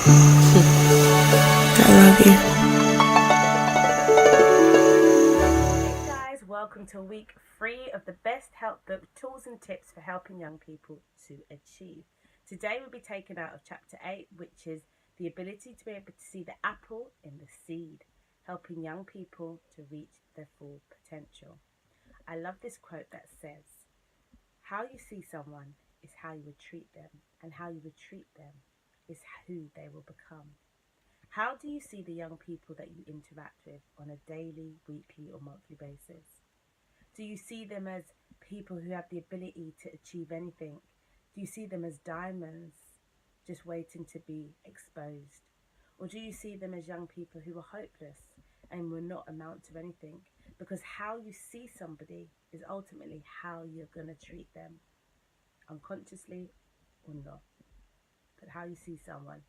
I love you. Hey guys, welcome to week 3 of the best help book tools and tips for helping young people to achieve. Today we'll be taken out of chapter 8, which is the ability to be able to see the apple in the seed, helping young people to reach their full potential. I love this quote that says, "How you see someone is how you would treat them, and how you would treat them is who they will become." How do you see the young people that you interact with on a daily, weekly, or monthly basis? Do you see them as people who have the ability to achieve anything? Do you see them as diamonds just waiting to be exposed? Or do you see them as young people who are hopeless and will not amount to anything? Because how you see somebody is ultimately how you're going to treat them, unconsciously or not. But how you see someone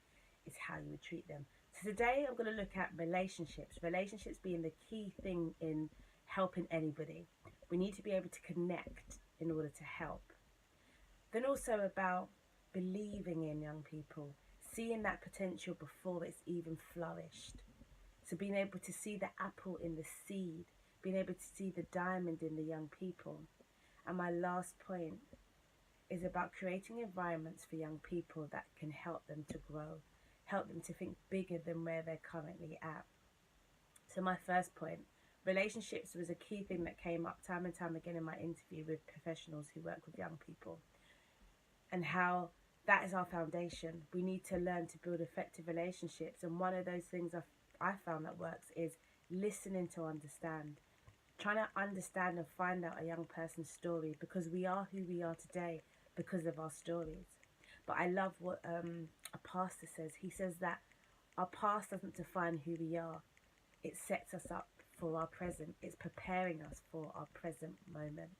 is how you would treat them. So today I'm going to look at relationships being the key thing in helping anybody. We need to be able to connect in order to help. Then also about believing in young people, seeing that potential before it's even flourished. So being able to see the apple in the seed, being able to see the diamond in the young people. And my last point is about creating environments for young people that can help them to grow, help them to think bigger than where they're currently at. So my first point, relationships was a key thing that came up time and time again in my interview with professionals who work with young people, and how that is our foundation. We need to learn to build effective relationships, and one of those things I found that works is listening to understand, trying to understand and find out a young person's story, because we are who we are today because of our stories. But I love what a pastor says. He says that our past doesn't define who we are. It sets us up for our present. It's preparing us for our present moment.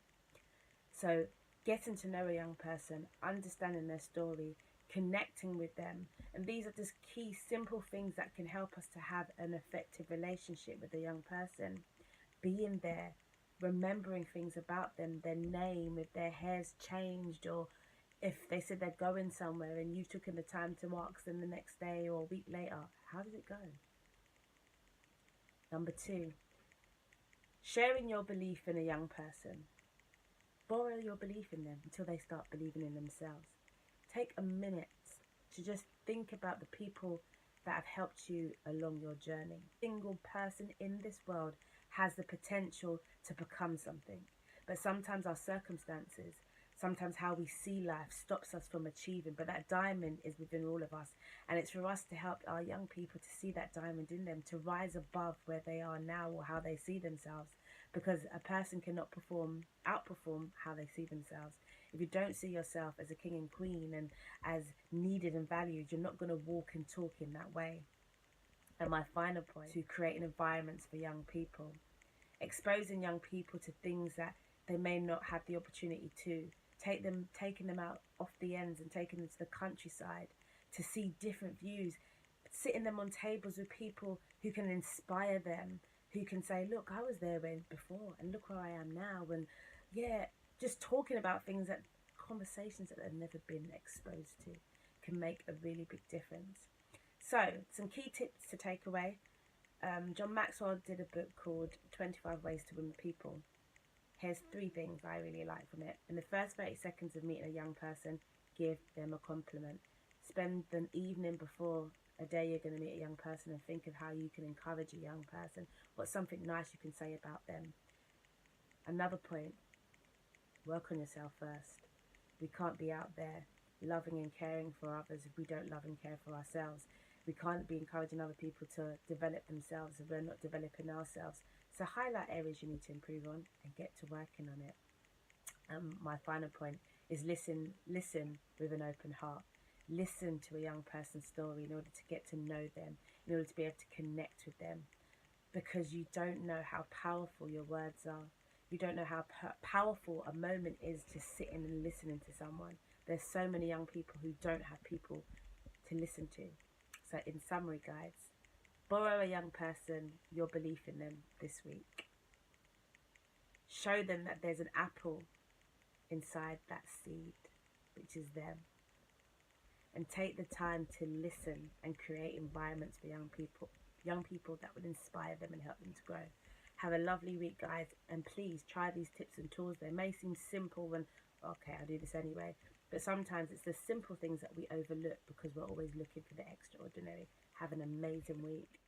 So getting to know a young person, understanding their story, connecting with them. And these are just key, simple things that can help us to have an effective relationship with a young person. Being there, remembering things about them, their name, if their hair's changed, or if they said they're going somewhere and you took in the time to ask them the next day or a week later, how did it go? Number 2, sharing your belief in a young person. Borrow your belief in them until they start believing in themselves. Take a minute to just think about the people that have helped you along your journey. Single person in this world has the potential to become something, but sometimes our circumstances, sometimes how we see life stops us from achieving. But that diamond is within all of us, and it's for us to help our young people to see that diamond in them, to rise above where they are now or how they see themselves, because a person cannot outperform how they see themselves. If you don't see yourself as a king and queen and as needed and valued, you're not going to walk and talk in that way. And my final point, to creating environments for young people, exposing young people to things that they may not have the opportunity to. Taking them out off the ends and taking them to the countryside to see different views, sitting them on tables with people who can inspire them, who can say, look, I was there before and look where I am now. And yeah, just talking about things, that conversations that they've never been exposed to, can make a really big difference. So some key tips to take away. John Maxwell did a book called 25 Ways to Win People. Here's 3 things I really like from it. In the first 30 seconds of meeting a young person, give them a compliment. Spend the evening before a day you're going to meet a young person and think of how you can encourage a young person. What's something nice you can say about them? Another point, work on yourself first. We can't be out there loving and caring for others if we don't love and care for ourselves. We can't be encouraging other people to develop themselves if we're not developing ourselves. So highlight areas you need to improve on and get to working on it. My final point is listen with an open heart. Listen to a young person's story in order to get to know them, in order to be able to connect with them, because you don't know how powerful your words are. You don't know how powerful a moment is to sit in and listening to someone. There's so many young people who don't have people to listen to. So in summary, guys, borrow a young person your belief in them this week. Show them that there's an apple inside that seed, which is them. and take the time to listen and create environments for young people that will inspire them and help them to grow. Have a lovely week, guys, and please try these tips and tools. They may seem simple when, okay, I'll do this anyway, but sometimes it's the simple things that we overlook because we're always looking for the extraordinary. Have an amazing week.